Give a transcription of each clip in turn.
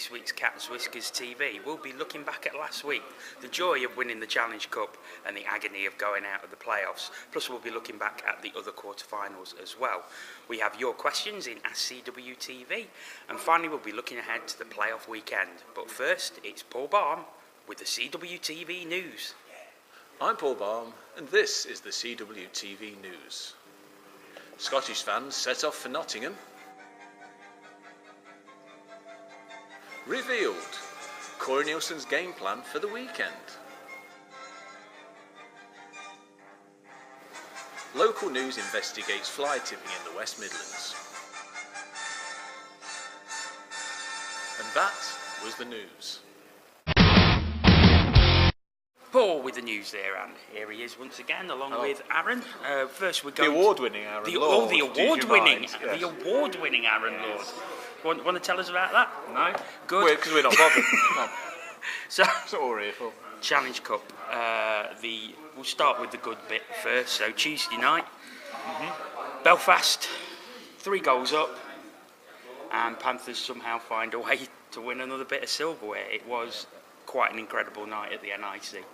this week's Cats Whiskers TV, we'll be looking back at last week, the joy of winning the Challenge Cup and the agony of going out of the playoffs. Plus we'll be looking back at the other quarterfinals as well. We have your questions in Ask CW TV, and finally we'll be looking ahead to the playoff weekend. But first, it's Paul Barham with the CW TV News. I'm Paul Barham, and this is the CW TV News. Scottish fans set off for Nottingham. Revealed Corey Nielsen's game plan for the weekend. Local news investigates fly tipping in the West Midlands. And that was the news. Paul with the news there, and here he is once again, along with Aaron. First we're going the award-winning Aaron Lord. The award-winning Aaron Lord. Want to tell us about that? No. Good. Because we're not bothered. No. So, that's what we're here for. Challenge Cup. We'll start with the good bit first. So Tuesday night, Belfast, 3 goals up, and Panthers somehow find a way to win another bit of silverware. It was quite an incredible night at the NIC.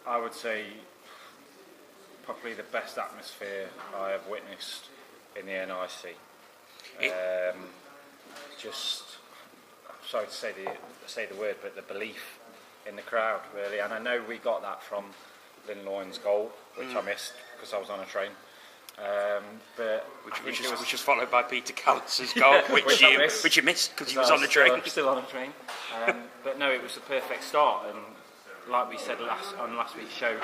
I would say probably the best atmosphere I have witnessed in the NIC. Just, I'm sorry to say the word, but the belief in the crowd, really. And I know we got that from Lynn Loyne's goal, which I missed because I was on a train. But which was followed by Peter Callitz's goal, which you missed because he was on the train. Still on the train. But no, it was a perfect start. And like we said on last week's show,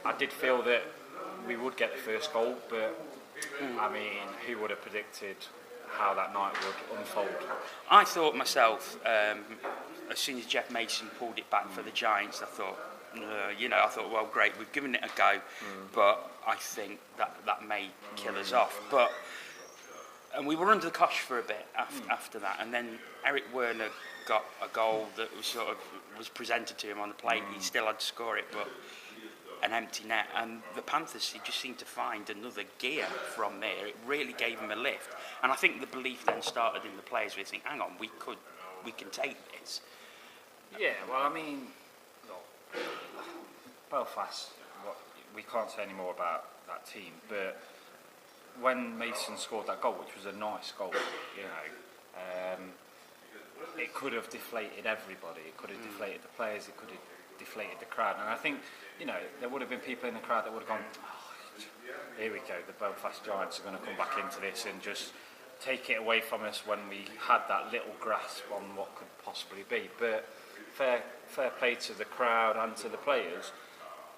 I did feel that we would get the first goal, but I mean, who would have predicted how that night would unfold? I thought myself, as soon as Jeff Mason pulled it back for the Giants, I thought, well, great, we've given it a go, but I think that may kill us off. And we were under the cosh for a bit after that, and then Eric Werner got a goal that was presented to him on the plate. He still had to score it, but an empty net, and the Panthers just seemed to find another gear from there. It really gave them a lift, and I think the belief then started in the players. We think, hang on, we can take this. Yeah, well, I mean, look, Belfast, we can't say any more about that team, but when Mason scored that goal, which was a nice goal, it could have deflated everybody. It could have deflated the players. It could have deflated the crowd. And I think, there would have been people in the crowd that would have gone, here we go, the Belfast Giants are going to come back into this and just take it away from us when we had that little grasp on what could possibly be. But fair play to the crowd and to the players.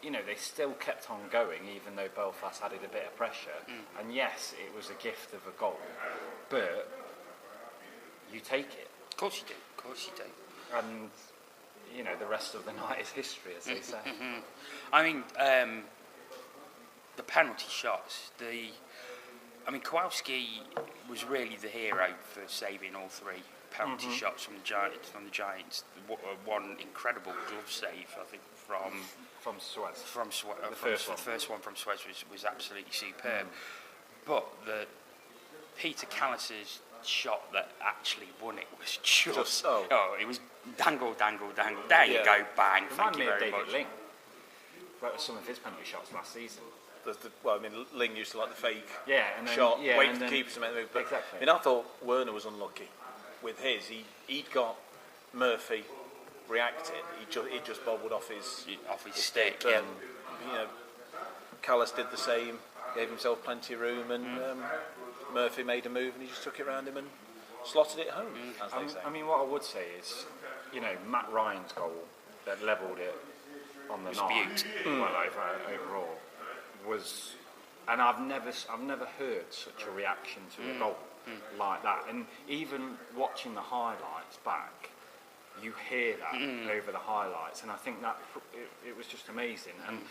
They still kept on going, even though Belfast added a bit of pressure. And yes, it was a gift of a goal, but you take it. Of course you do. And, the rest of the night is history, as they say. I mean, the penalty shots, Kowalski was really the hero for saving all 3 penalty shots from the Giants. One incredible glove save, I think, from Suez. The first one from Suez was absolutely superb. But the Peter Callitz's shot that actually won it was just it was dangle. There you go, bang. Thank you very much. Ling. That was some of his penalty shots last season. Ling used to like the fake shot, wait for keepers to make the move. But, exactly. I thought Werner was unlucky with his. He'd got Murphy reacting. He just bobbled off his stick. Callis did the same. Gave himself plenty of room, and Murphy made a move, and he just took it around him and slotted it home, as they say. I mean, what I would say is, Matt Ryan's goal that levelled it on the night, overall, was, and I've never heard such a reaction to a goal like that. And even watching the highlights back, you hear that over the highlights, and I think that it was just amazing. And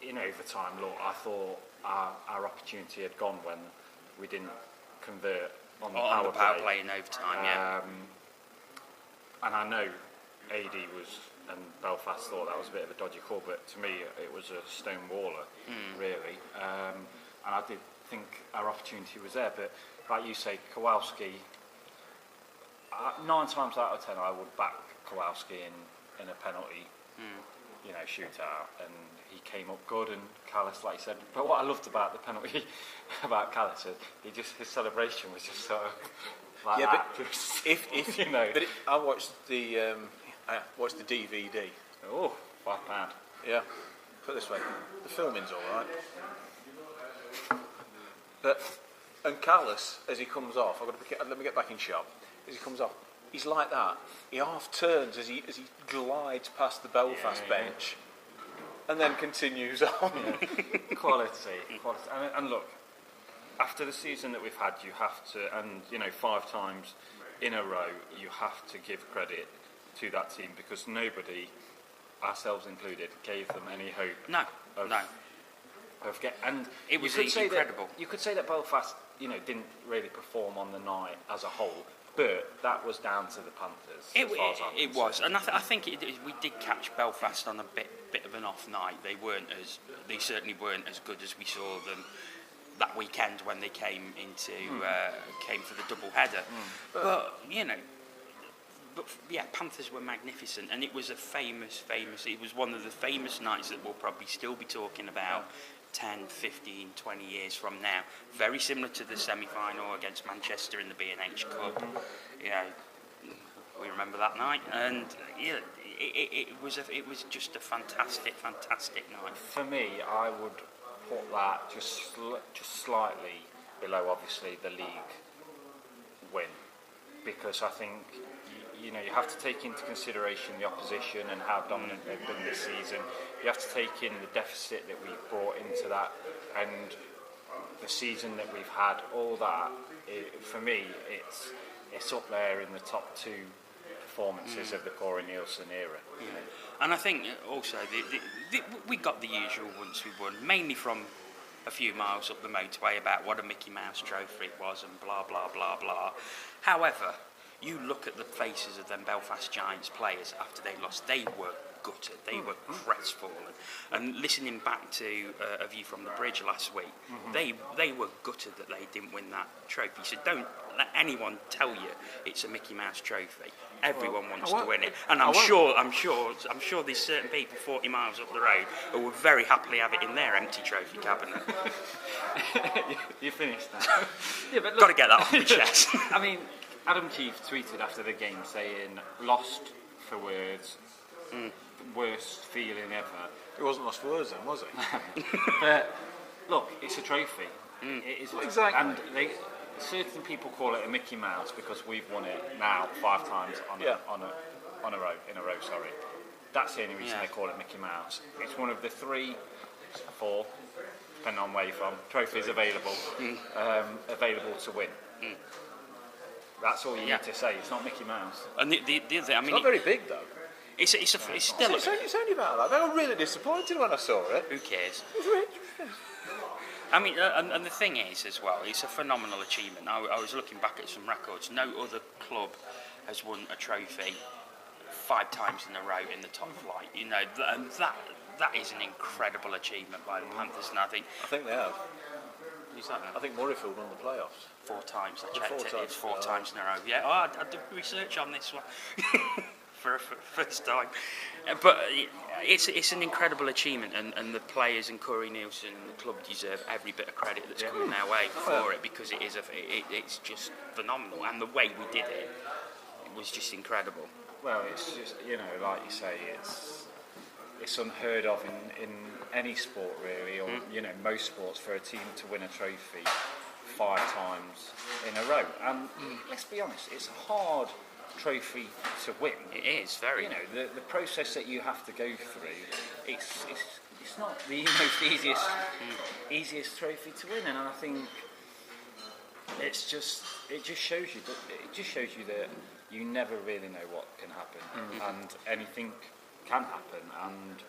in overtime, look, I thought our opportunity had gone when we didn't convert on the power play in overtime. And I know AD and Belfast thought that was a bit of a dodgy call, but to me it was a stone waller, really. And I did think our opportunity was there, but like you say, Kowalski, 9 times out of 10 I would back Kowalski in a penalty, shootout, and he came up good, and Callis, like you said. But what I loved about the penalty about Callis, his celebration was just sort of like that. But if you know, I watched the DVD. Oh, £5. Yeah, put it this way, the filming's all right. And Callis, as he comes off, let me get back in shot. As he comes off, he's like that. He half turns as he glides past the Belfast bench, and then continues on. Yeah. Quality. And look, after the season that we've had, you have to, and 5 times in a row, you have to give credit to that team, because nobody, ourselves included, gave them any hope. No. And it was incredible. You could say that Belfast, didn't really perform on the night as a whole, but that was down to the Panthers. It was, and I think we did catch Belfast on a bit of an off night. They certainly weren't as good as we saw them that weekend when they came for the double header. But Panthers were magnificent, and it was a famous. It was one of the famous nights that we'll probably still be talking about 10, 15, 20 years from now. Very similar to the semi-final against Manchester in the B&H Cup. We remember that night, and it was just a fantastic night. For me, I would put that just slightly below, obviously, the league win, because I think you have to take into consideration the opposition and how dominant they've been this season. You have to take in the deficit that we've brought into that, and the season that we've had. All that, for me, it's up there in the top 2 performances of the Corey Nielsen era. And I think also we got the usual once we won, mainly from a few miles up the motorway, about what a Mickey Mouse trophy it was and blah blah blah blah. However, you look at the faces of them Belfast Giants players after they lost, they were gutted, they were crestfallen. And listening back to a view from the bridge last week, they were gutted that they didn't win that trophy. So don't let anyone tell you it's a Mickey Mouse trophy. Everyone wants to win it, and I'm sure there's certain people 40 miles up the road who would very happily have it in their empty trophy cabinet. You finished that. But got to get that off my chest. I mean, Adam Keefe tweeted after the game saying, "Lost for words, worst feeling ever." It wasn't lost for words then, was it? But look, it's a trophy. It is exactly. And certain people call it a Mickey Mouse because we've won it now 5 times in a row. Sorry, that's the only reason they call it Mickey Mouse. It's one of the 3, 4, depending on where you're from, trophies available to win. That's all you need to say. It's not Mickey Mouse. And the other thing, I mean, it's not very big though. It's still. It's only about that. They were really disappointed when I saw it. Who cares? I mean, and the thing is as well, it's a phenomenal achievement. I was looking back at some records. No other club has won a trophy 5 times in a row in the top flight. And that is an incredible achievement by the Panthers. And I think they have. Who's that now? I think Murrayfield won the playoffs. 4 times. I checked it. It's 4 times in a row. Yeah. I did research on this one. For first time, but it's an incredible achievement, and the players and Corey Nielsen and the club deserve every bit of credit that's coming their way for it, because it's just phenomenal, and the way we did it was just incredible. Well, it's just like you say, it's unheard of in any sport really, or most sports, for a team to win a trophy 5 times in a row. And let's be honest, it's a hard trophy to win. It is very. The process that you have to go through. It's not the most easiest trophy to win, and I think it just shows you that you never really know what can happen, and anything can happen, and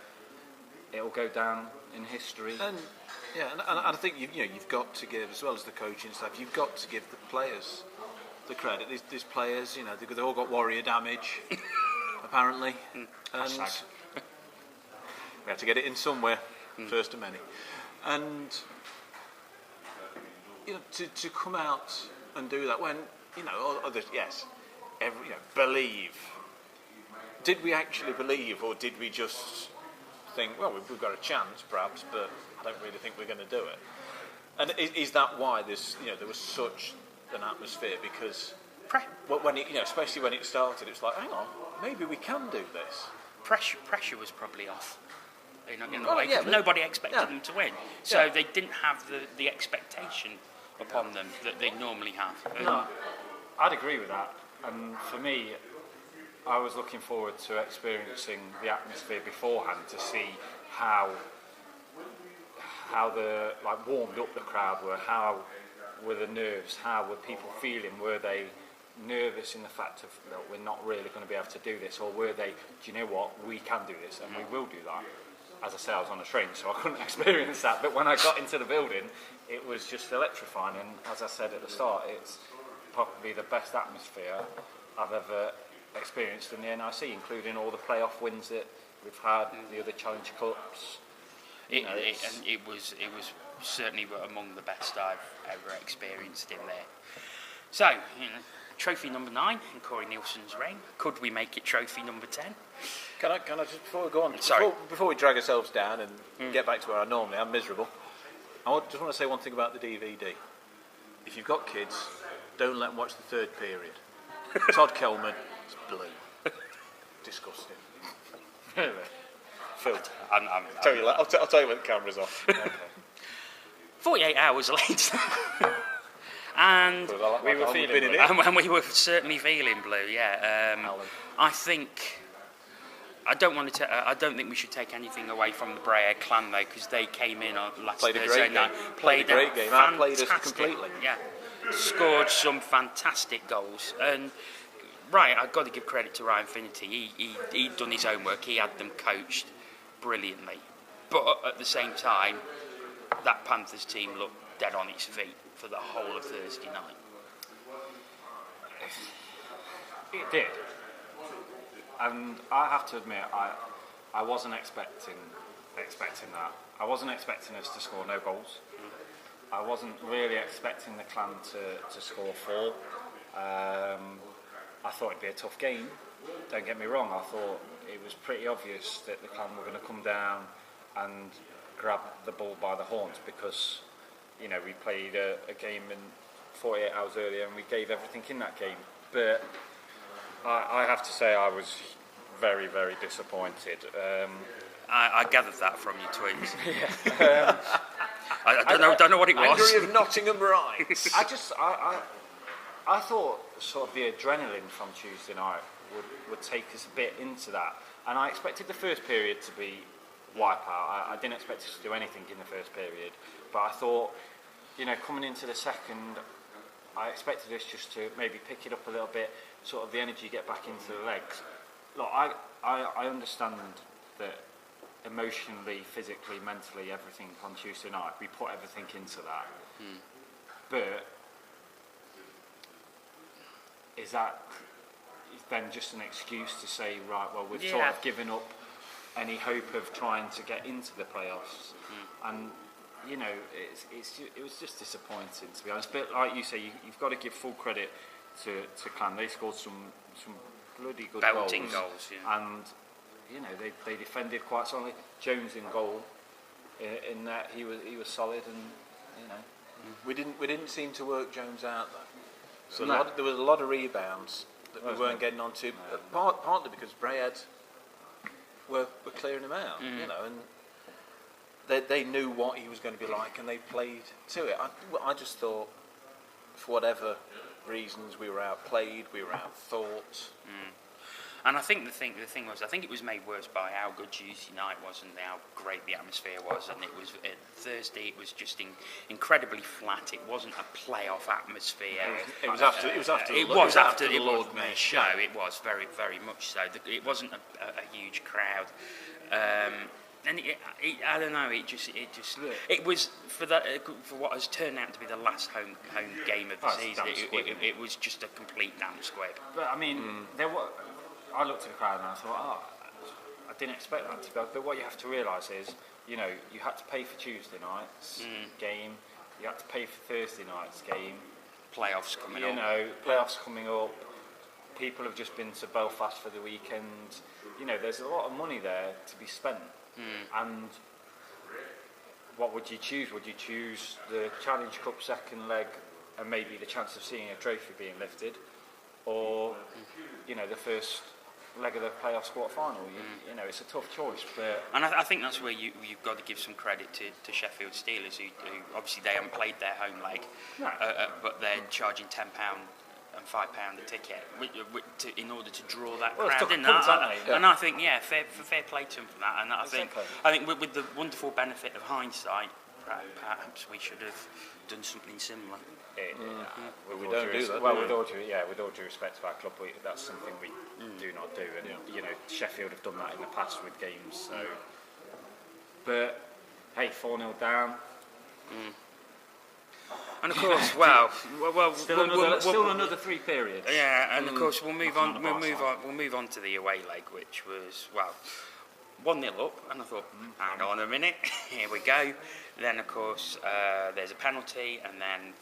it'll go down in history. And I think you've got to give, as well as the coaching staff, you've got to give the players the credit. These players, they've all got warrior damage, apparently, and we have to get it in somewhere, first of many. And to come out and do that when others, yes, believe. Did we actually believe, or did we just think, well, we've got a chance, perhaps, but I don't really think we're going to do it? And is that why there was such an atmosphere? Because when especially when it started, it's like, hang on, maybe we can do this. Pressure was probably off. In a way, because nobody expected them to win, so they didn't have the expectation upon them that they normally have. No, I'd agree with that. And for me, I was looking forward to experiencing the atmosphere beforehand to see how the warmed up the crowd were, how were the nerves, how were people feeling, were they nervous in the fact of, look, we're not really going to be able to do this, or were they, do you know what, we can do this and we will do that. As I say, I was on a train, so I couldn't experience that, but when I got into the building, it was just electrifying, and as I said at the start, it's probably the best atmosphere I've ever experienced in the NIC, including all the playoff wins that we've had, the other Challenge Cups. And it was certainly among the best I've ever experienced in there. So, trophy number 9 in Corey Nielsen's reign. Could we make it trophy number 10? Can I just, before we go on, Sorry. before we drag ourselves down and get back to where I normally am, miserable, just want to say one thing about the DVD. If you've got kids, don't let them watch the third period. Todd Kelman is blue. Disgusting. Really? Phil, I'll tell you when the camera's off. Okay. 48 hours later. And we were feeling blue. And we were certainly feeling blue, yeah. I don't think we should take anything away from the Brayhead clan though, because they came in on last Thursday night. Played a great game. Outplayed us completely. Yeah, scored some fantastic goals. And I've got to give credit to Ryan Finnerty. He'd done his homework. He had them coached brilliantly. But at the same time, that Panthers team looked dead on its feet for the whole of Thursday night. It did. And I have to admit, I wasn't expecting that. I wasn't expecting us to score no goals. I wasn't really expecting the clan to score 4. I thought it'd be a tough game. Don't get me wrong, I thought it was pretty obvious that the clan were going to come down and grab the bull by the horns, because we played a game in 48 hours earlier and we gave everything in that game. But I have to say I was very, very disappointed. I gathered that from your tweets. Yeah. I don't know what it was. Angry of Nottingham Rights. I thought sort of the adrenaline from Tuesday night would take us a bit into that, and I expected the first period to be wipeout. I didn't expect us to do anything in the first period, but I thought, coming into the second, I expected us just to maybe pick it up a little bit, sort of the energy get back into the legs. Look, I understand that emotionally, physically, mentally, everything on Tuesday night, we put everything into that. But is that then just an excuse to say, right, well, we've sort of given up any hope of trying to get into the playoffs? And it was just disappointing, to be honest. But like you say, you've got to give full credit to Clan. They scored some bloody good belting goals, yeah. And they defended quite solidly. Jones in goal, in that he was solid, and we didn't seem to work Jones out though. So there was a lot of rebounds that we weren't getting onto, partly because Brayhead were clearing him out, and they knew what he was going to be like, and they played to it. I just thought, for whatever reasons, we were outplayed, we were outthought. And I think the thing was, I think it was made worse by how good Tuesday night was and how great the atmosphere was. And it was Thursday. It was just incredibly flat. It wasn't a playoff atmosphere. It was after the Lord Mayor's show. No, it was very, very much so. It wasn't a huge crowd. And I don't know. It was for what has turned out to be the last home game of the season. It was just a complete damn squib. But I mean, I looked at the crowd and I thought, I didn't expect that to go. But what you have to realise is, you had to pay for Tuesday night's game. You had to pay for Thursday night's game. Playoffs coming up. Playoffs coming up. people have just been to Belfast for the weekend. You know, there's a lot of money there to be spent. And what would you choose? Would you choose the Challenge Cup second leg and maybe the chance of seeing a trophy being lifted, or you know, the first leg of the playoff quarter final? You know, it's a tough choice. But and I think that's where you've got to give some credit to Sheffield Steelers, who obviously they haven't played their home leg, but they're charging £10 and £5 a ticket in order to draw that crowd in. And I think, fair play to them for that. And I think with the wonderful benefit of hindsight, perhaps we should have done something similar. We don't do that. Well, with all due respect to our club, that's something we do not do. And you know, Sheffield have done that in the past with games. So, but hey, 4-0 down. And of course, still another 3 periods. Yeah, and of course we'll move on. We'll move on to the away leg, which was 1-0 up, and I thought, hang on a minute, here we go. Then of course there's a penalty, and then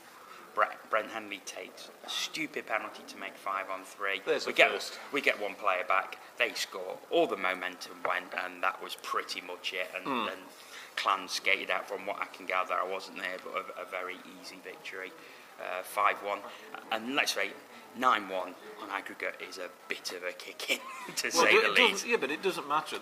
Brent Henley takes a stupid penalty to make 5-on-3. We get one player back. They score. All the momentum went, and that was pretty much it. And Clan skated out, from what I can gather. I wasn't there, but a very easy victory, 5-1. And let's say 9-1 on aggregate is a bit of a kick-in, to say the least. Yeah, but it doesn't matter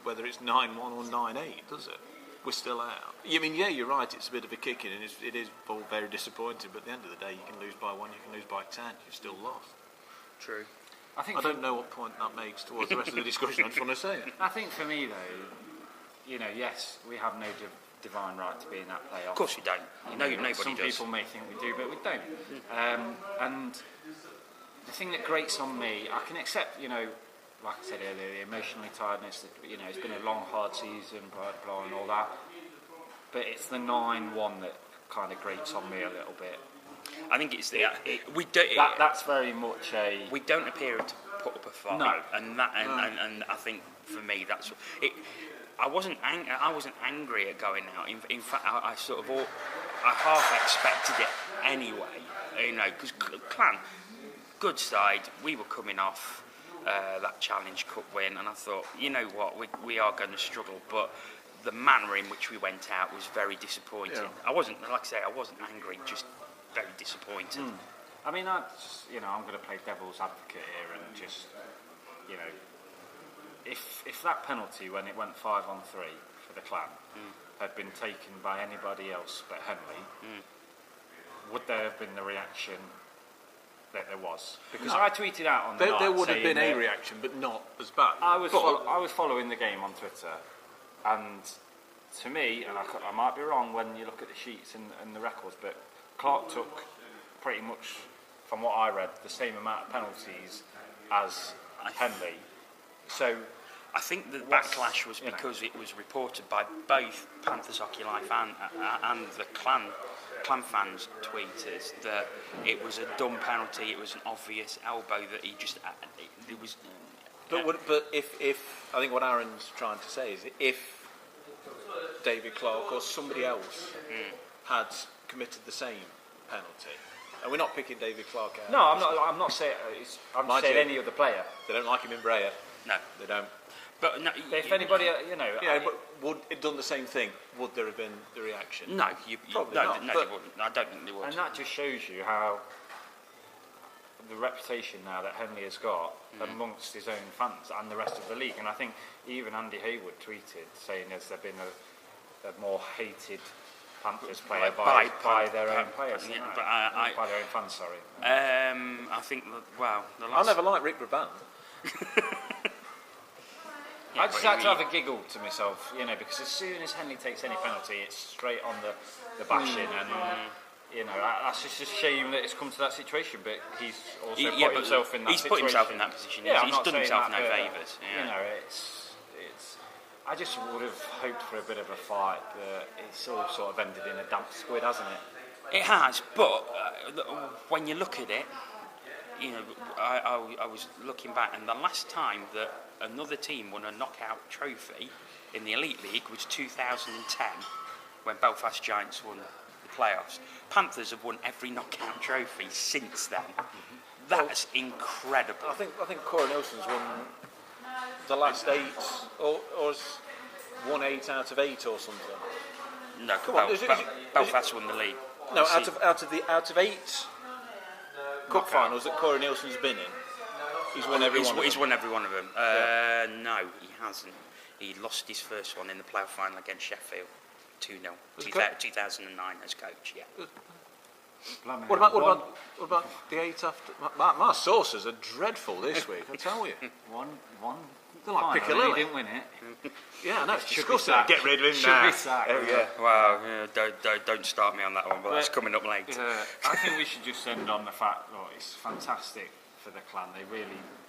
whether it's 9-1 or 9-8, does it? We're still out. I mean, yeah, you're right, it's a bit of a kick-in, and it is all very disappointing, but at the end of the day, you can lose by 1, you can lose by 10, you've still lost. True. I don't know what point that makes towards the rest of the discussion, I just want to say it. I think for me, though, you know, yes, we have no divine right to be in that playoff. Of course we don't. Nobody Some does. people may think we do, but we don't. And the thing that grates on me, I can accept, you know, like I said earlier, the emotionally tiredness, you know, it's been a long, hard season, blah, and all that. But it's the 9-1 that kind of grates on me a little bit. I think it's that's very much a... We don't appear to put up a fight. No. And I think for me that's it. I wasn't angry at going out. In fact, I half expected it anyway. You know, because Clan, good side, we were coming off that Challenge Cup win, and I thought, you know what, we are going to struggle, but the manner in which we went out was very disappointing. Yeah. I wasn't angry, just very disappointed. I mean, I'm going to play devil's advocate here and just, you know, if that penalty when it went 5-on-3 for the Clan had been taken by anybody else but Henley, would there have been the reaction that there was? Because I tweeted out on the night there would have been a reaction, but not as bad. I was following the game on Twitter, and to me, and I might be wrong when you look at the sheets and the records, but Clark took pretty much, from what I read, the same amount of penalties as Henley. So I think the backlash was because it was reported by both Panthers Hockey Life and the Clan fans tweeters that it was a dumb penalty, it was an obvious elbow that he just... It was... But if I think what Aaron's trying to say is if David Clark or somebody else had committed the same penalty, and we're not picking David Clark out. No, I'm not saying... I'm saying any other player. They don't like him in Brea. No. They don't. But no, if anybody, you know... Yeah, but would it done the same thing? Would there have been the reaction? No, Probably no, not, they wouldn't. I don't think they would. And that just shows you how the reputation now that Henley has got amongst his own fans and the rest of the league. And I think even Andy Hayward tweeted saying has there been a more hated Panthers player by their own players. Yeah, no, but by their own fans, sorry. I think, the last... I never liked Rick Brabant. I just had to have a giggle to myself, you know, because as soon as Henley takes any penalty, it's straight on the bashing, and you know, that's just a shame that it's come to that situation. But he's also put himself in that situation. He's put himself in that position. Yeah, he's done himself no favours. Yeah. You know, it's. I just would have hoped for a bit of a fight, but it's all sort of ended in a damp squid, hasn't it? It has, but when you look at it, you know, I was looking back, and the last time that another team won a knockout trophy in the Elite League was 2010, when Belfast Giants won the playoffs. Panthers have won every knockout trophy since then. That's incredible. I think Corey Nelson's won the last 8, or has won 8 out of 8 or something. No, Come on, Belfast won the league. No, out of 8 cup finals that Corey Nelson's been in, he's won every one of them. He's won every one of them. No, he hasn't. He lost his first one in the playoff final against Sheffield, 2-0, 2009 as coach. Yeah. What about the 8 after? My sources are dreadful this week, I tell you. One. They're like Piccadilly. He didn't win it. Yeah, no, it's disgusting. Get rid of him now. Yeah. Well, don't start me on that one, but that's coming up late. I think we should just end on the fact that it's fantastic for the clan.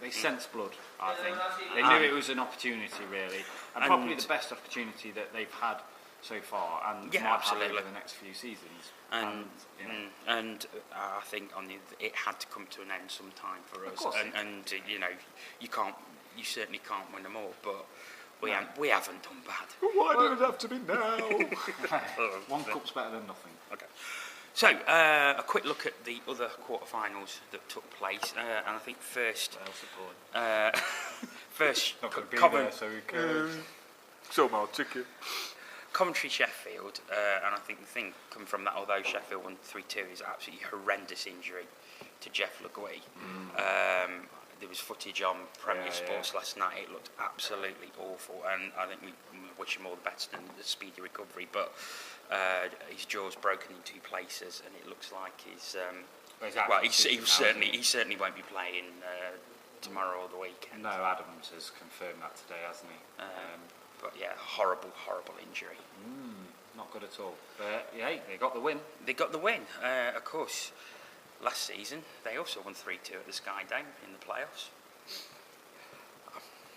They sense blood, I think. They knew it was an opportunity, really, and probably the best opportunity that they've had so far, and might have over the next few seasons. And I think it had to come to an end sometime for us. And you certainly can't win them all, but we haven't done bad. Why did it have to be now? One cup's better than nothing. Okay. So, a quick look at the other quarterfinals that took place, and I think first, Not going to be there, so who cares? So my ticket. Coventry Sheffield, and I think the thing coming from that, although Sheffield won 3-2, is absolutely horrendous injury to Jeff Legui. There was footage on Premier Sports last night. It looked absolutely awful, and I think we wish him all the best and the speedy recovery. But his jaw's broken in 2 places, and it looks like he's he certainly won't be playing tomorrow or the weekend. No, Adams has confirmed that today, hasn't he? But yeah, horrible injury. Not good at all. But yeah, they got the win. They got the win. Of course, last season they also won 3-2 at the Sky Dome in the playoffs.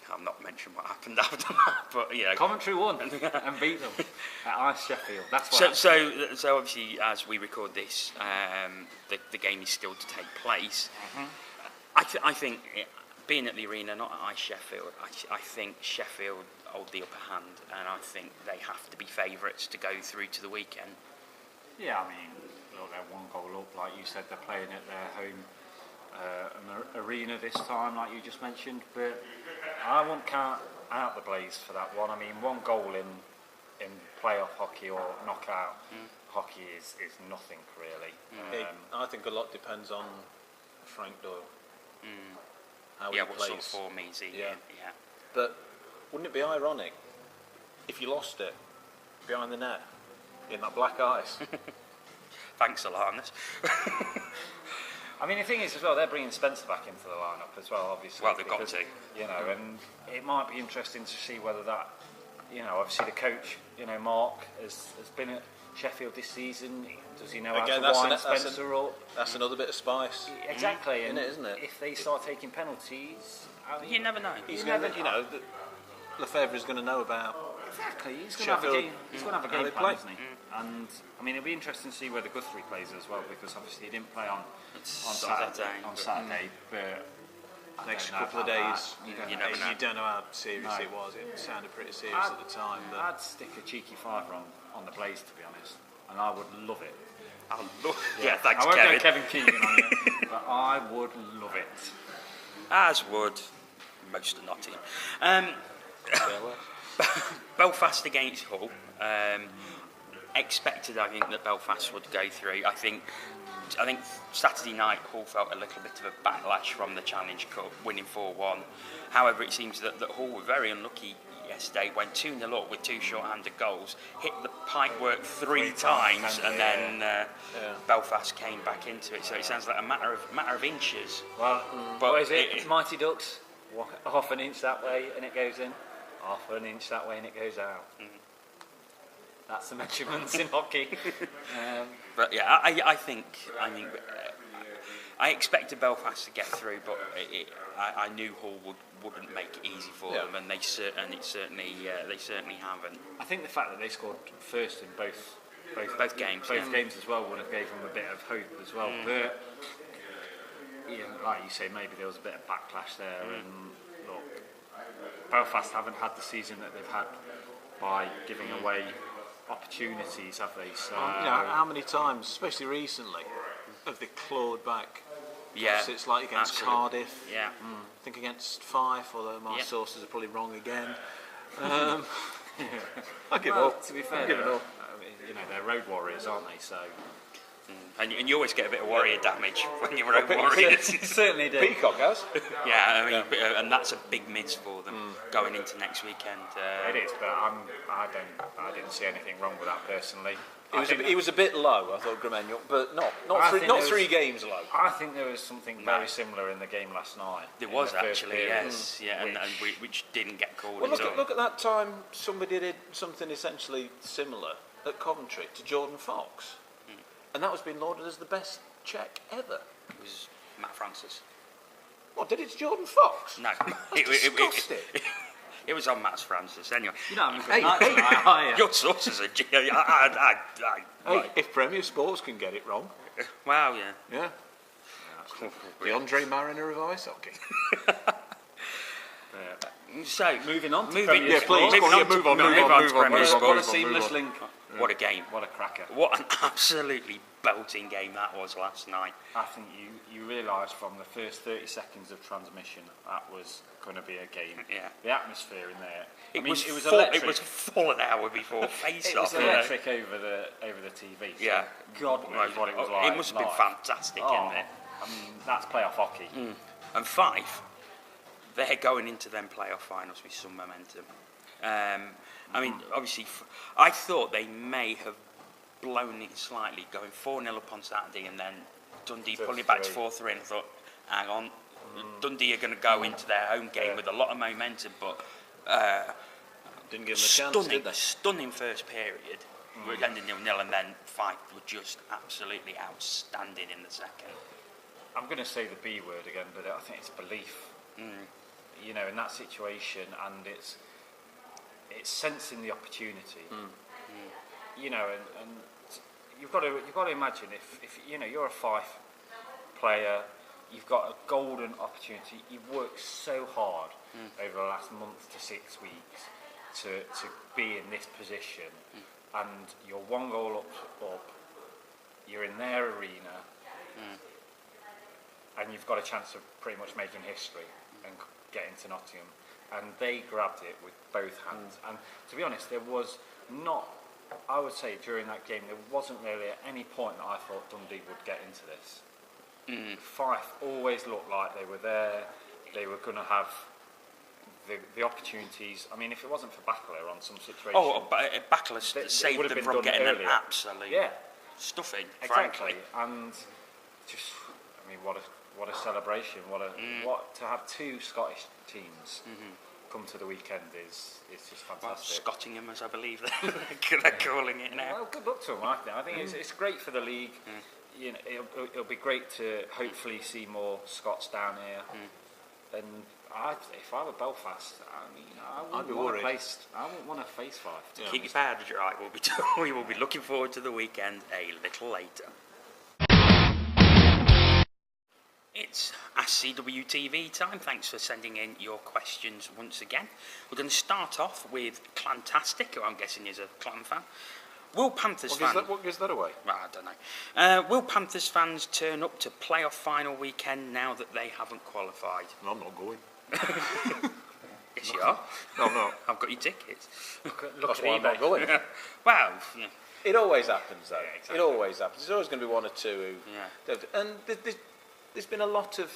I'll not mention what happened after that, but yeah. Coventry won and beat them at Ice Sheffield. That's what. So obviously, as we record this, the game is still to take place. I think being at the arena, not at Ice Sheffield, I think Sheffield hold the upper hand, and I think they have to be favourites to go through to the weekend. Yeah, I mean, look, they're 1 goal up, like you said. They're playing at their home arena this time, like you just mentioned, but I won't count out the Blaze for that one. I mean, 1 goal in playoff hockey or knockout hockey is nothing really. I think a lot depends on Frank Doyle. How he what plays. sort of form he's in. Yeah. But wouldn't it be ironic if you lost it behind the net in that black ice? Thanks, Alanis. I mean, the thing is as well, they're bringing Spencer back into the lineup as well, obviously. Well, they've got to. And it might be interesting to see whether that, obviously the coach, Mark, has been at Sheffield this season. Does he know how to wind Spencer up? That's another bit of spice. Exactly. Isn't it? If they start taking penalties... you never know. Lefebvre is going to know about... Exactly. He's going to have a game. He's going to have a game plan, isn't he? And I mean, it'll be interesting to see whether Guthrie plays as well, because obviously he didn't play on Saturday. But next couple of days, you never know. You don't know how serious it was. It sounded pretty serious at the time. But I'd stick a cheeky 5 on the Blaze, to be honest, and I would love it. Yeah, thanks, I won't Kevin. go Kevin Keegan on it, but I would love it. As would most of Nottingham. Belfast against Hull. Expected, I think, that Belfast would go through. I think Saturday night Hull felt a little bit of a backlash from the Challenge Cup, winning 4-1. However, it seems that Hull were very unlucky yesterday, went 2-0 up with 2 short-handed goals, hit the pipework 3 times, and then Belfast came back into it. So it sounds like a matter of inches. Well, but what is it? Mighty Ducks, half an inch that way and it goes in, half an inch that way and it goes out. That's the measurements in hockey. But yeah, I think I expected Belfast to get through, but I knew Hull wouldn't make it easy for them, and they certainly haven't. I think the fact that they scored first in both games as well would have gave them a bit of hope as well. But like you say, maybe there was a bit of backlash there, and look, Belfast haven't had the season that they've had by giving away opportunities, have they? So how many times, especially recently, have they clawed back Yeah, It's like against absolutely. Cardiff. Yeah. I think against Fife, although my Yeah. sources are probably wrong again. I give Well, up. to be fair, I'm giving up. I mean, you know, they're road warriors, aren't they? So And you always get a bit of warrior damage when you're road warriors. certainly do. Peacock has. Yeah, I mean, and that's a big miss for them going into next weekend. It is, but I didn't see anything wrong with that personally. He was a bit low, I thought, Gramenio, but not I think there was- 3 games low. I think there was something very similar in the game last night. There in was the first actually, period, yes, yeah, and which didn't get called. Well, at all. look at that time. Somebody did something essentially similar at Coventry to Jordan Fox, and that was being lauded as the best check ever. It was Matt Francis. What did it to Jordan Fox? No, Disgusting. it was on Matt Francis. Anyway, You know, I'm a good Hey, night hey. tonight, are you? your sources are. Hey, if Premier Sports can get it wrong, Wow, yeah. yeah. The Andre Mariner of ice hockey. So Moving on to moving, Premier Yeah, please, moving go on, on yeah, to- move on, moving move on, on move to on, Premier move on, Sports. What a seamless link. What a game! What a cracker. What an absolutely belting game that was last night. I think you realise from the first 30 seconds of transmission that was going to be a game. Yeah. The atmosphere in there. It I mean, was it was full, electric. it was full an hour before face It was off. electric over the TV. So Yeah. God knows what it was like. It must have been live. fantastic Oh, in there. I mean, that's playoff hockey. And Fife, they're going into them playoff finals with some momentum. I mean, obviously, I thought they may have blown it slightly, going 4-0 up on Saturday, and then Dundee pulling it back to 4-3. And I thought, hang on, Dundee are going to go into their home game with a lot of momentum, but Didn't give them a chance, did they? stunning first period. We're ending 0-0, and then Fife were just absolutely outstanding in the second. I'm going to say the B word again, but I think it's belief. You know, in that situation, and it's sensing the opportunity. You know, and you've got to imagine if you know you're a Fife player, you've got a golden opportunity. You've worked so hard over the last month to 6 weeks to be in this position, and you're 1 goal up. You're in their arena. And you've got a chance of pretty much making history and getting to Nottingham. And they grabbed it with both hands. And to be honest, there was not, I would say during that game, there wasn't really at any point that I thought Dundee would get into this. Fife always looked like they were there. They were going to have the opportunities. I mean, if it wasn't for Backler on some situation... Backler It saved would have them been from done getting earlier. an absolute Yeah, stuffing, exactly. frankly. And just, I mean, what a celebration! What to have 2 Scottish teams come to the weekend is just Well, fantastic. Scottingham, as I believe they're calling it now. Well, good luck to them. I think it's great for the league. You know, it'll be great to hopefully see more Scots down here. And if I were Belfast, I mean, I'd be I worried. wouldn't want to face Fife. Yeah. Keep your powder dry. We will be looking forward to the weekend a little later. It's AskCW TV time. Thanks for sending in your questions once again. We're going to start off with Clantastic, who I'm guessing is a Clan fan. Will Panthers fans... What gives that away? Well, I don't know. Will Panthers fans turn up to playoff final weekend now that they haven't qualified? No, I'm not going. Yes, you are. No, I'm not. I've got your tickets. Look That's at why I'm not eBay. going. Well, yeah. It always happens, though. Yeah, exactly. It always happens. There's always going to be 1 or 2 who... Yeah. And there's been a lot of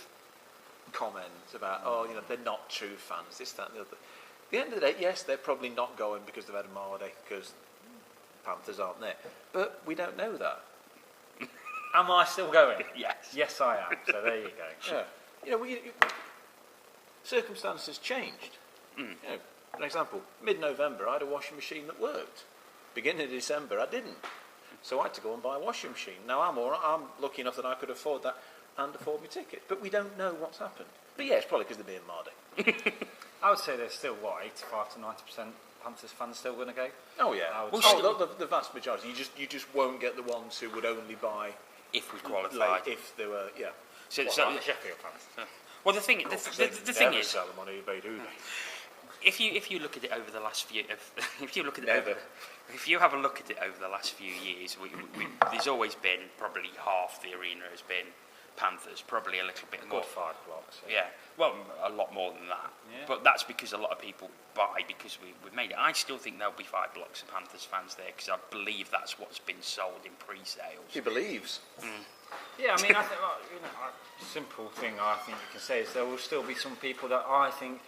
comments about, you know, they're not true fans, this, that and the other. At the end of the day, yes, they're probably not going because they've had a Mardy, because Panthers aren't there. But we don't know that. Am I still going? Yes. Yes, I am. So there you go. Yeah. You know, circumstances changed. You know, for example, mid-November, I had a washing machine that worked. Beginning of December, I didn't. So I had to go and buy a washing machine. Now I'm all right. I'm lucky enough that I could afford that and afford my ticket. But we don't know what's happened. But yeah, it's probably because they're being Mardy. I would say there's still, 85 to 90% Panthers fans still going to go? Oh yeah. I would Well, say- The vast majority. You just won't get the ones who would only buy If we qualified. like if they were So, What, so- like the Sheffield fans? well, the thing, the thing is, sell them on eBay, do they? if you look at it over the last few, if you look at it Never. if you have a look at it over the last few years, there's always been probably half the arena has been Panthers, probably a little bit more. Good 5 blocks. Yeah, well, a lot more than that. Yeah. But that's because a lot of people buy because we've made it. I still think there'll be 5 blocks of Panthers fans there because I believe that's what's been sold in pre-sales. He believes. Yeah, I mean, I think, a simple thing I think you can say is there will still be some people that I think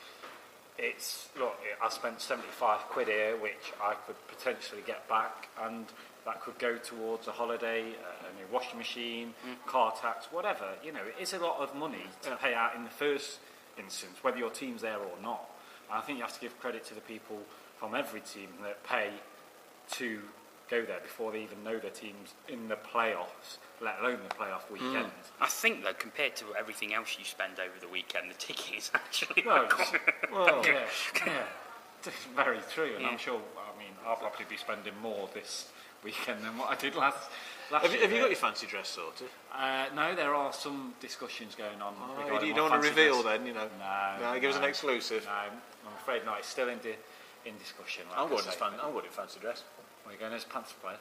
look, I spent 75 quid here, which I could potentially get back, and that could go towards a holiday, a new washing machine, car tax, whatever. You know, it is a lot of money to pay out in the first instance, whether your team's there or not. And I think you have to give credit to the people from every team that pay to go there before they even know their team's in the playoffs, let alone the playoff weekend. I think, though, compared to everything else you spend over the weekend, the ticket is actually... Well, yeah, it's very true, and I'm sure, I mean, I'll probably be spending more this weekend than what I did last Have year. you got your fancy dress sorted? No, there are some discussions going on. You don't want to reveal then, you know? No, give us an exclusive. No, I'm afraid not. It's still in discussion. Like I'm going in fancy dress. Are you going as Panther player?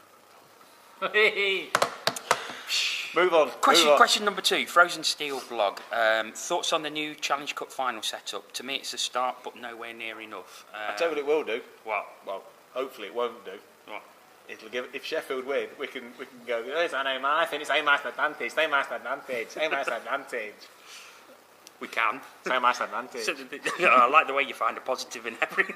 Move on. Question number 2, Frozen Steel blog. Thoughts on the new Challenge Cup final setup? To me, it's a start, but nowhere near enough. I'll tell you what it will do. What? Well, hopefully it won't do. What? It'll give. If Sheffield win, we can go. I think it's same advantage. We can. Same advantage. I like the way you find a positive in everything.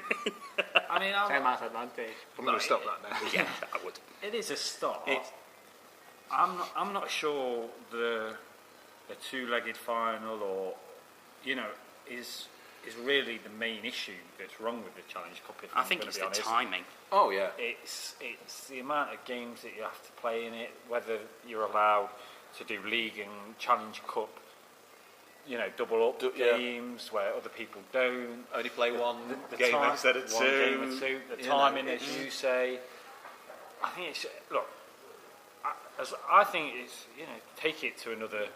I mean, Same advantage. I'm going to stop that now. Yeah, I would. it is a start. I'm not sure the two-legged final, or is really the main issue that's wrong with the Challenge Cup. I think it's the timing. Oh yeah. It's the amount of games that you have to play in it, whether you're allowed to do League and Challenge Cup, double up games where other people don't. Only play one The game time- instead of one two. game or two. The timing, as you say. I think it's I think it's take it to another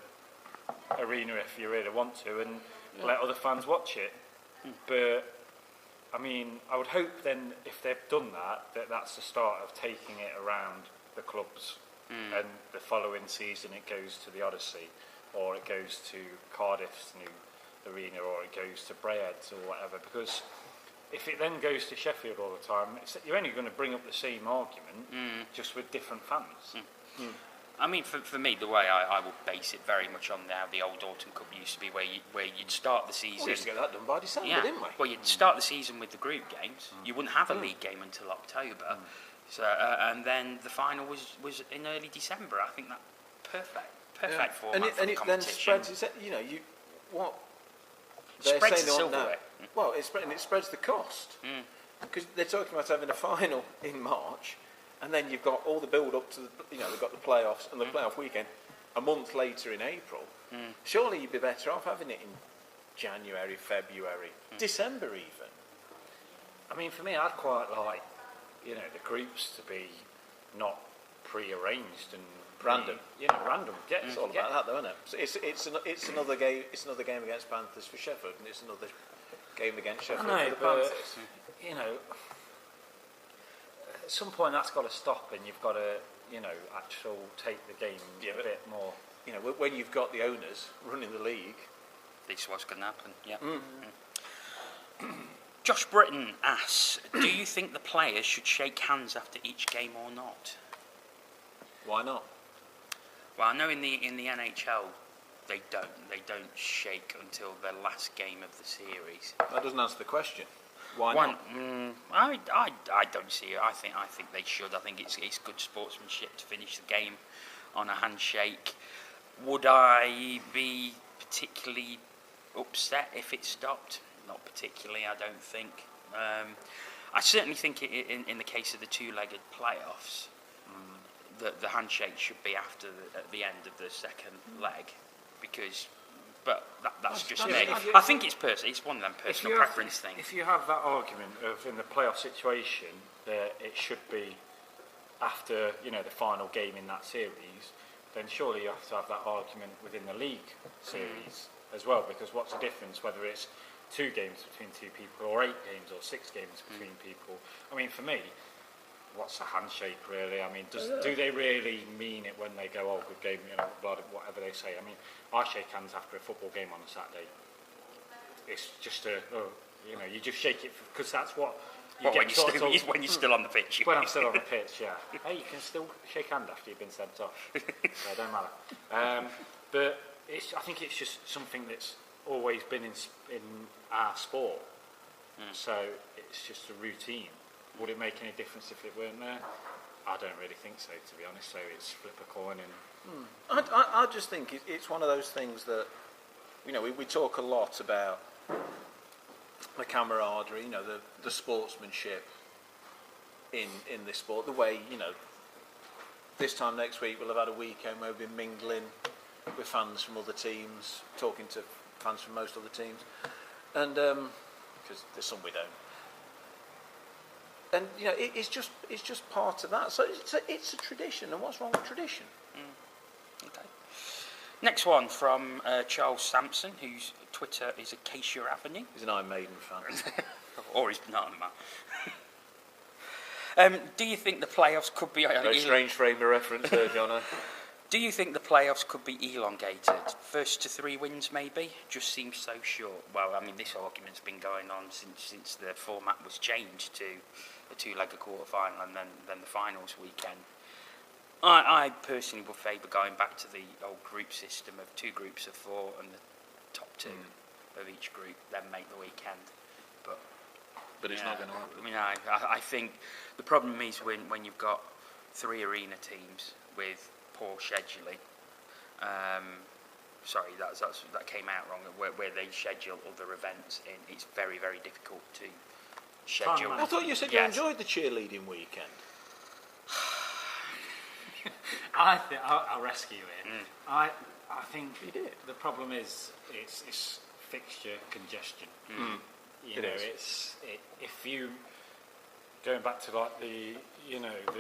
arena if you really want to, and let other fans watch it. But I mean, I would hope then if they've done that's the start of taking it around the clubs, and the following season it goes to the Odyssey, or it goes to Cardiff's new arena, or it goes to Brayhead's or whatever. Because if it then goes to Sheffield all the time, you're only going to bring up the same argument, just with different fans. I mean, for me, the way I would base it very much on how the old Autumn Cup used to be, where you'd start the season... We used to get that done by December, didn't we? Well, you'd start the season with the group games. You wouldn't have a league game until October. So, and then the final was in early December. I think that perfect format for the competition. Then spreads, what they're Spreads saying the they want silverware. now. Well, it spreads the cost. Because they're talking about having a final in March, and then you've got all the build up to they've got the playoffs and the playoff weekend a month later in April. Surely you'd be better off having it in January, February, December even. I mean, for me, I'd quite like the groups to be not pre-arranged and Random. Random. Yeah, It's all about that, though, isn't it? So it's another game. It's another game against Panthers for Sheffield, and it's another game against Sheffield for the Panthers. At some point that's got to stop, and you've got to, actually take the game a bit more. When you've got the owners running the league, This was going to happen. Yeah. Josh Britton asks, do you think the players should shake hands after each game or not? why not? Well, I know in the NHL they don't shake until the last game of the series. That doesn't answer the question. Why not? I don't see it. I think they should. I think it's good sportsmanship to finish the game on a handshake. Would I be particularly upset if it stopped? Not particularly, I don't think. I certainly think in the case of the two-legged playoffs, the handshake should be at the end of the second leg, because. But that's just me. I think it's it's one of them personal preference things. If you have that argument of in the playoff situation that it should be after the final game in that series, then surely you have to have that argument within the league series as well. Because what's the difference whether it's 2 games between 2 people or 8 games or 6 games between people? I mean, for me, what's a handshake really? I mean, do they really mean it when they go, oh, good game, you know, whatever they say? I mean, I shake hands after a football game on a Saturday. It's just you just shake it because that's what you get when you're still on the pitch. When I'm still on the pitch, yeah. Hey, you can still shake hand after you've been sent off. So it don't matter. But I think it's just something that's always been in our sport. So it's just a routine. Would it make any difference if it weren't there? I don't really think so, to be honest. So it's flip a coin and... I just think it's one of those things that, you know, we talk a lot about the camaraderie, you know, the sportsmanship in this sport. The way, you know, this time next week we'll have had a weekend where we've been mingling with fans from other teams, talking to fans from most other teams, and because there's some we don't. And you know, it's just part of that. So it's a tradition, and what's wrong with tradition? Okay. Next one from Charles Sampson, whose Twitter is Acacia Avenue. He's an Iron Maiden fan, or he's Banana Man. Do you think the playoffs could be? Very strange frame of reference there, Jono. Do you think the playoffs could be elongated? First to 3 wins, maybe? Just seems so short. Well, I mean, this argument's been going on since the format was changed to a 2-legged quarter-final and then the finals weekend. I personally would favour going back to the old group system of 2 groups of 4 and the top 2 of each group, then make the weekend. But it's not going to happen. I mean, I think the problem is when you've got 3 arena teams with poor scheduling. Sorry, that came out wrong. Where they schedule other events in, it's very, very difficult to schedule. I thought you said you enjoyed the cheerleading weekend. I'll rescue it. I think you did. The problem is it's fixture congestion. You know, if you going back to like the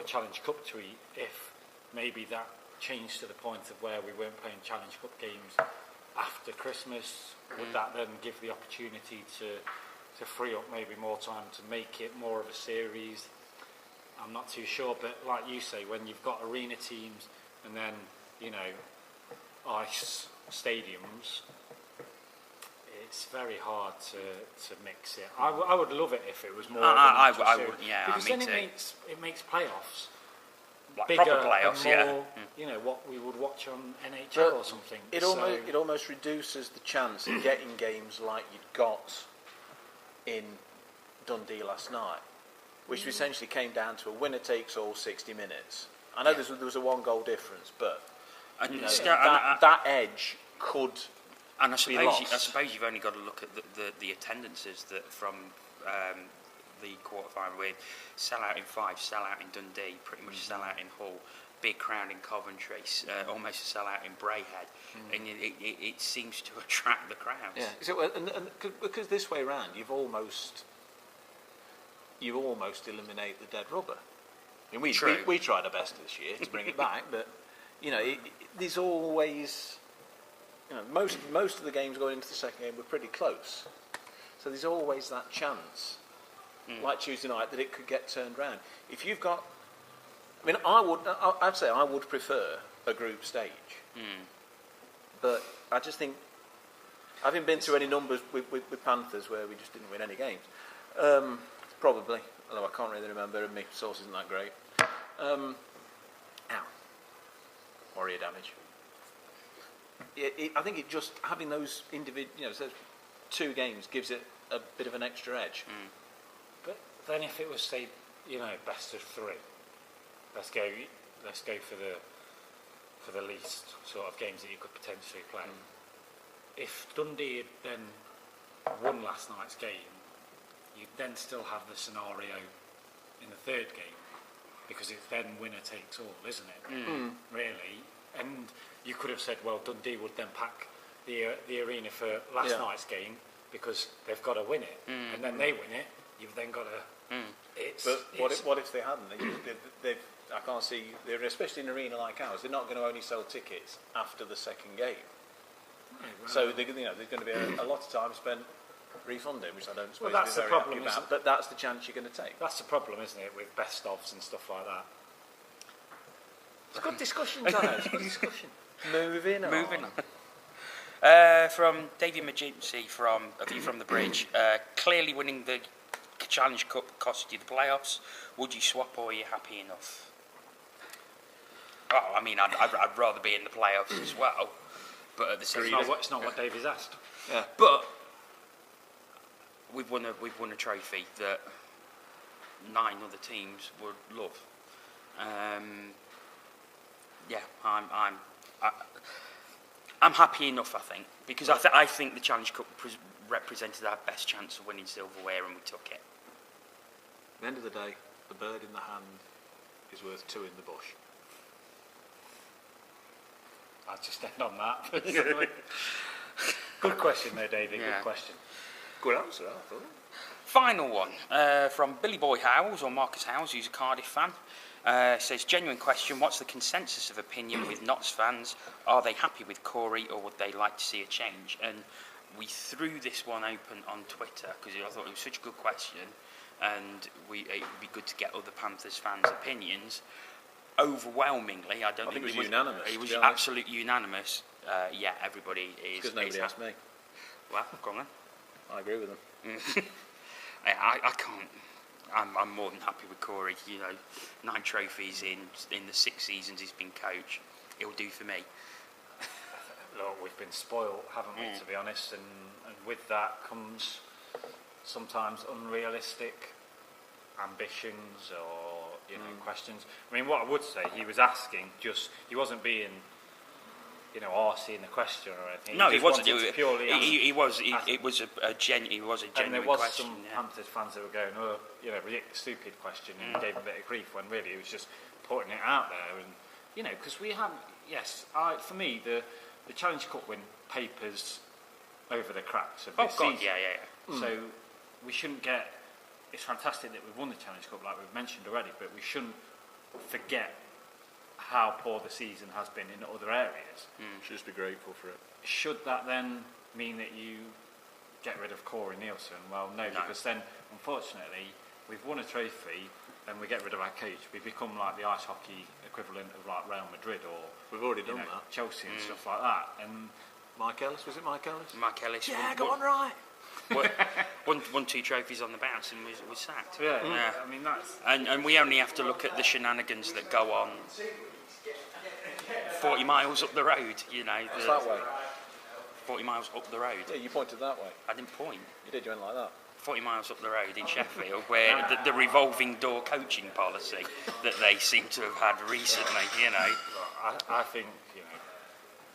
Challenge Cup tweet, if maybe that changed to the point of where we weren't playing Challenge Cup games after Christmas, would that then give the opportunity to free up maybe more time to make it more of a series? I'm not too sure, but like you say, when you've got arena teams and then, you know, ice stadiums, it's very hard to mix it. I would love it if it was more. I would, yeah. Because me then too. it makes playoffs like bigger proper playoffs, and more, yeah. You know, what we would watch on NHL or something. It almost reduces the chance of getting games like you'd got in Dundee last night, which essentially came down to a winner takes all 60 minutes. I know there was a 1-goal difference, but you know, that edge could. And I suppose you've only got to look at the attendances that from the quarterfinal with sell-out in Fife, sell-out in Dundee, pretty much sell-out in Hull, big crowd in Coventry, almost a sell-out in Braehead, and it seems to attract the crowds. Yeah, so, and because this way round, you almost eliminate the dead rubber. I mean, we tried our best this year to bring it back, but you know, there's always. You know, most of the games going into the second game were pretty close, so there's always that chance, like Tuesday night, that it could get turned round. If you've got, I mean, I'd say I would prefer a group stage, but I just think, having been to any numbers with Panthers where we just didn't win any games, probably, although I can't really remember, and my source isn't that great. Ow, warrior damage. I think it just having those individual, so 2 games gives it a bit of an extra edge. But then, if it was say, best of 3, let's go for the least sort of games that you could potentially play. If Dundee had then won last night's game, you'd then still have the scenario in the 3rd game, because it's then winner takes all, isn't it? Really. And you could have said, well, Dundee would then pack the arena for last night's game because they've got to win it, and then they win it. You've then got to. What if they hadn't? I can't see. Especially in an arena like ours, they're not going to only sell tickets after the second game. So there's going to be a lot of time spent refund him, which I don't suppose that's he's the very problem, happy about, but that's the chance you're going to take. That's the problem, isn't it, with best-ofs and stuff like that. It's a good discussion, Jono. It's a good discussion. Moving on. From David Magincy from A View from the Bridge, clearly winning the Challenge Cup cost you the playoffs. Would you swap or are you happy enough? Oh, I mean, I'd rather be in the playoffs as well, but at the same time, it's not what Davy's asked. Yeah. But we've won a trophy that 9 other teams would love. I'm happy enough, I think, because I think the Challenge Cup represented our best chance of winning silverware, and we took it. At the end of the day, the bird in the hand is worth 2 in the bush. I'll just end on that. Good question there, David. Yeah. Good question. Good answer, I thought. Final one from Billy Boy Howes, or Marcus Howes, who's a Cardiff fan. Says, genuine question, what's the consensus of opinion with Notts fans? Are they happy with Corey or would they like to see a change? And we threw this one open on Twitter because I thought it was such a good question, and it would be good to get other Panthers fans' opinions. Overwhelmingly, I think it was unanimous. It was absolutely unanimous. Yeah, everybody is. Because nobody asked me. Well, go on then. I agree with them. I can't. I'm more than happy with Corey. 9 trophies in the 6 seasons he's been coach. It'll do for me. Look, we've been spoiled, haven't we, to be honest? And with that comes sometimes unrealistic ambitions or questions. I mean, what I would say, he was asking he wasn't being arsey in the question or anything. No, he wasn't. It was a genuine question. And there was some Panthers fans that were going, really stupid question, and he gave him a bit of grief when really he was just putting it out there. And because we have, for me, the Challenge Cup win papers over the cracks of this season. Yeah. So we shouldn't get. It's fantastic that we've won the Challenge Cup, like we've mentioned already, but we shouldn't forget how poor the season has been in other areas. Should just be grateful for it. Should that then mean that you get rid of Corey Nielsen? Well, no, because then, unfortunately, we've won a trophy and we get rid of our coach. We become like the ice hockey equivalent of like Real Madrid or we've already done that. Chelsea and stuff like that. And Mike Ellis, was it Mike Ellis? Mike Ellis. Yeah, got on right. won 2 trophies on the bounce and was sacked. Yeah. I mean that's. And we only have to look at the shenanigans that go on 40 miles up the road, It's that way. 40 miles up the road. Yeah, you pointed that way. I didn't point. You did, you went like that. 40 miles up the road in Sheffield, where the revolving door coaching policy that they seem to have had recently, I think,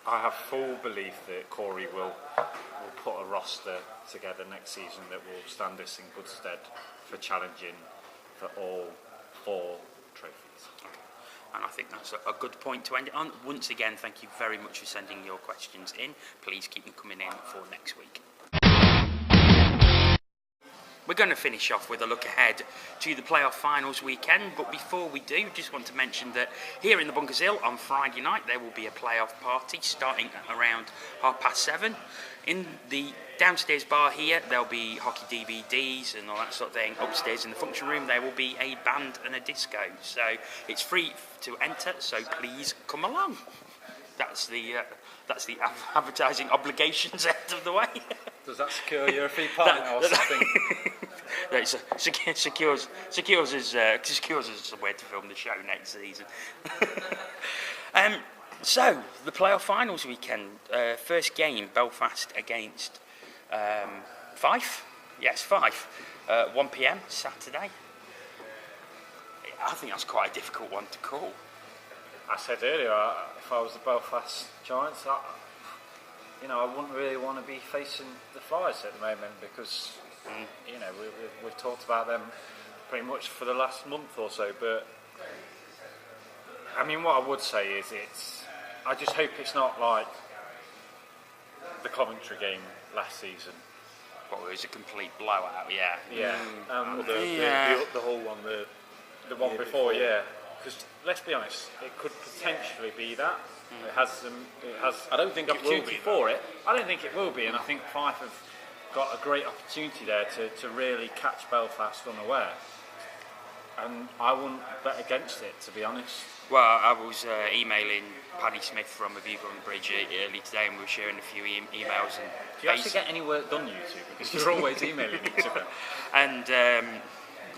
I have full belief that Corey will put a roster together next season that will stand us in good stead for challenging for all 4 trophies. And I think that's a good point to end it on. Once again, thank you very much for sending your questions in. Please keep them coming in for next week. We're going to finish off with a look ahead to the playoff finals weekend, but before we do, just want to mention that here in the Bunkers Hill on Friday night there will be a playoff party starting at around 7:30. In the downstairs bar here there'll be hockey DVDs and all that sort of thing. Upstairs in the function room there will be a band and a disco, so it's free to enter, so please come along. That's the advertising obligations out of the way. Does that secure your free pint or something? It secures us somewhere to film the show next season. So, the playoff finals weekend. First game, Belfast against Fife. Yes, Fife. 1 p.m. Saturday. I think that's quite a difficult one to call. I said earlier, if I was the Belfast Giants, I wouldn't really want to be facing the Flyers at the moment because, we've talked about them pretty much for the last month or so. But I mean, what I would say is I just hope it's not like the Coventry game last season. Well, it was a complete blowout, yeah. Yeah. The whole one, the one before, yeah. Because let's be honest, it could potentially be that. It has. I don't think it will be for it. I don't think it will be, and I think Fife have got a great opportunity there to really catch Belfast unaware. And I wouldn't bet against it, to be honest. Well, I was emailing Paddy Smith from A View from the Bridge early today, and we were sharing a few emails. And do you actually get any work done, you two? Because you're always emailing each other. And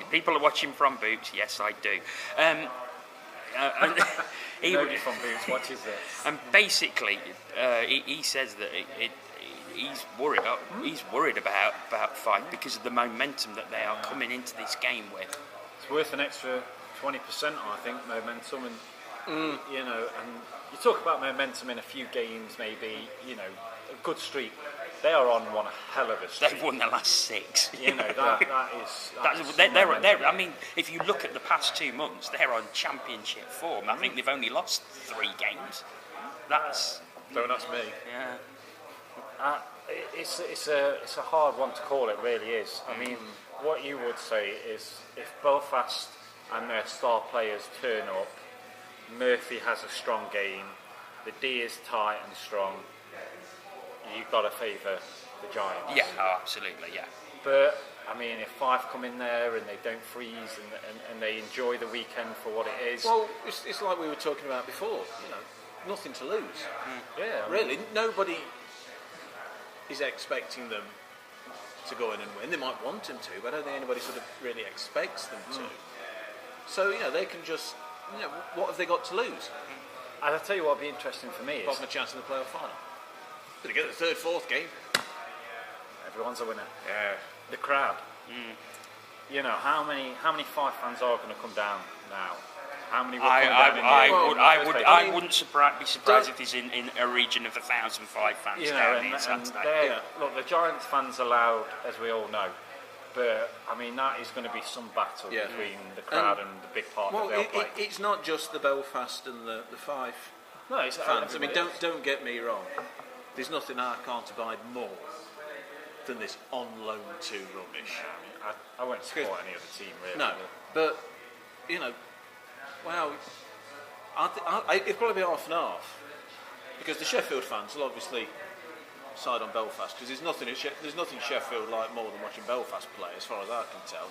people are watching from Boots. Yes, I do. Nobody from Boots watches this. And basically, he says that he's worried about Fife because of the momentum that they are coming into this game with. It's worth an extra 20%, I think, momentum, and you know, and you talk about momentum in a few games, maybe, you know, a good streak. They are on one hell of a streak. They've won the last 6. You know, that is they're, I mean, if you look at the past 2 months, they're on championship form. I think they've only lost 3 games. Don't ask me. Yeah. It's a hard one to call. It really is. I mean, what you would say is if Belfast and their star players turn up, Murphy has a strong game, the D is tight and strong, you've got to favour the Giants. Yeah, absolutely, yeah. But, I mean, if Fife come in there and they don't freeze and they enjoy the weekend for what it is... Well, it's like we were talking about before, you know, nothing to lose. Yeah. Really, nobody is expecting them to go in and win. They might want them to, but I don't think anybody sort of really expects them to. So, you know, they can just, you know, what have they got to lose? And I'll tell you what would be interesting for me is... Apart from a chance in the playoff final. Did they get the third, fourth game? Everyone's a winner. Yeah. The crowd. You know, how many Fife fans are going to come down now? How many will come down I wouldn't be surprised if he's in a region of 1,005 fans down here Saturday. Look, the Giants fans are loud, as we all know, but I mean that is going to be some battle between the crowd and the big part that they'll play. It's not just the Belfast and the Fife fans. I mean, don't get me wrong. There's nothing I can't abide more than this on loan to rubbish. I won't support any other team really. No, but you know. Well, it'd probably be half and half, because the Sheffield fans will obviously side on Belfast, because there's nothing Sheffield like more than watching Belfast play, as far as I can tell.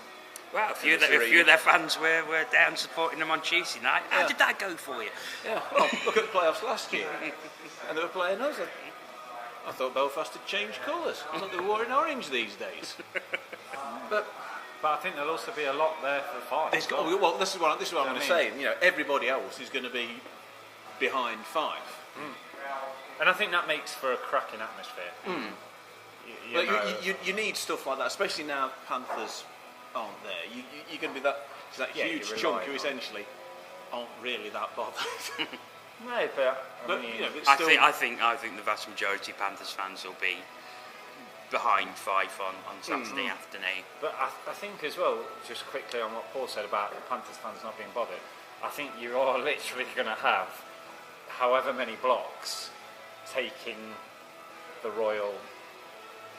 Well, a few of their fans were down supporting them on Tuesday night. How did that go for you? Yeah, well, look at the playoffs last year, and they were playing us. I thought Belfast had changed colours. I thought they were wearing orange these days. But I think there'll also be a lot there for Fife. This is what I'm going to say. You know, everybody else is going to be behind Fife. And I think that makes for a cracking atmosphere. You need stuff like that, especially now Panthers aren't there. You're going to be that huge chunk who essentially aren't really that bothered. No, but I mean, you know, I think the vast majority of Panthers fans will be behind Fife on Saturday afternoon. But I think as well, just quickly on what Paul said about the Panthers fans not being bothered, I think you are literally going to have however many blocks taking the Royal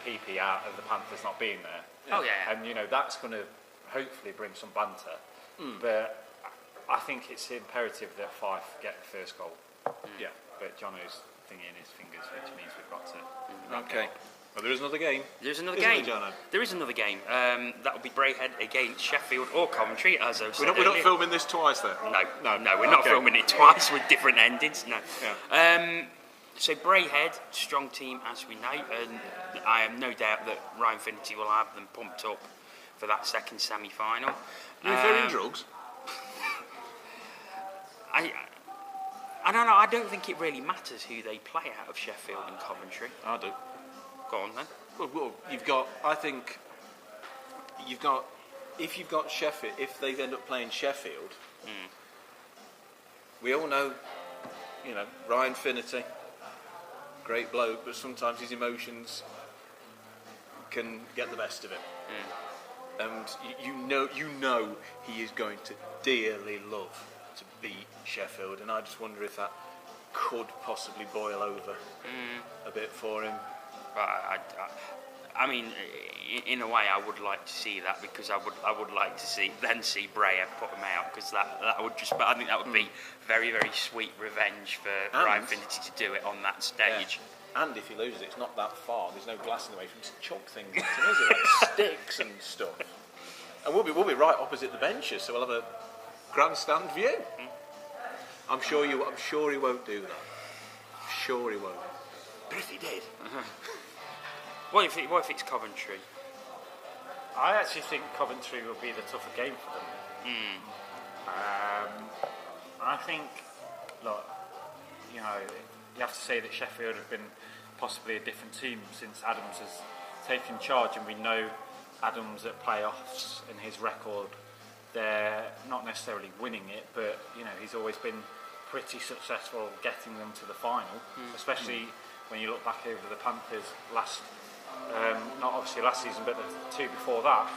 PP out of the Panthers not being there. Oh yeah. And you know that's going to hopefully bring some banter. But I think it's imperative that Fife get the first goal. Yeah. But Jono's thingy in his fingers, which means we've got to. Okay. Well, there is another game. There is another game. That will be Braehead against Sheffield or Coventry, as I said. We're not filming this twice, then. No, we're not filming it twice with different endings. No. Yeah. So Braehead, strong team as we know, and I have no doubt that Ryan Finnerty will have them pumped up for that second semi-final. You referring drugs? I don't know. I don't think it really matters who they play out of Sheffield and Coventry. I do. Go on then. Well, if you've got Sheffield, if they end up playing Sheffield, we all know, you know, Ryan Finnerty, great bloke, but sometimes his emotions can get the best of him. And you know he is going to dearly love to beat Sheffield, and I just wonder if that could possibly boil over a bit for him. But I mean, in a way, I would like to see that, because I would like to see Braehead put him out, because that would just. But I think that would be very, very sweet revenge for Ryan Finnerty to do it on that stage. Yeah. And if he loses, it's not that far. There's no glass in the way from chalk things, is it? Like sticks and stuff. And we'll be right opposite the benches, so we'll have a grandstand view. I'm sure he won't do that. I'm sure he won't. But if he did, What if it's Coventry? I actually think Coventry will be the tougher game for them. I think, look, you know, you have to say that Sheffield have been possibly a different team since Adams has taken charge, and we know Adams at playoffs and his record. They're not necessarily winning it, but you know, he's always been pretty successful getting them to the final, especially when you look back over the Panthers last, not obviously last season, but the two before that.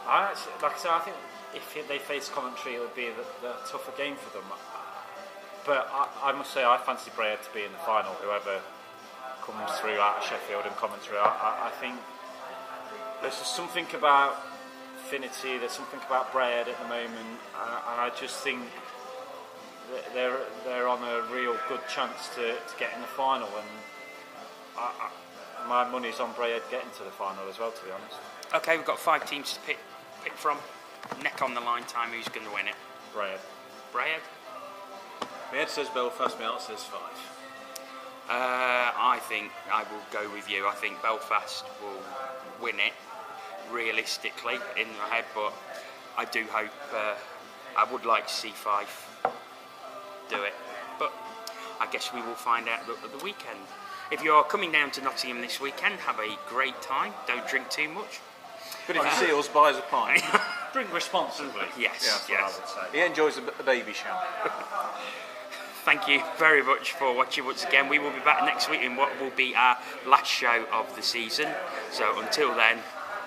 I actually, like I said, I think if they face Coventry, it would be the tougher game for them. But I must say, I fancy Brayhead to be in the final, whoever comes through out of Sheffield and Coventry. I think there's just something about Finity, there's something about Brayhead at the moment, and I just think that they're on a real good chance to get in the final, and my money's on Brayhead getting to the final as well, to be honest. Okay, we've got 5 teams to pick from. Neck on the line time, who's going to win it? Brayhead. Brayhead? my head says Belfast, my heart says 5. I think I will go with you. I think Belfast will win it, realistically, in my head, but I do hope, I would like to see Fife do it, but I guess we will find out at the weekend. If you're coming down to Nottingham this weekend, have a great time, don't drink too much. But if you see us, buy us a pint. Drink responsibly. Yes, Yeah, that's what I would say. He enjoys a baby shower. Thank you very much for watching once again. We will be back next week in what will be our last show of the season. So until then,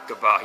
goodbye.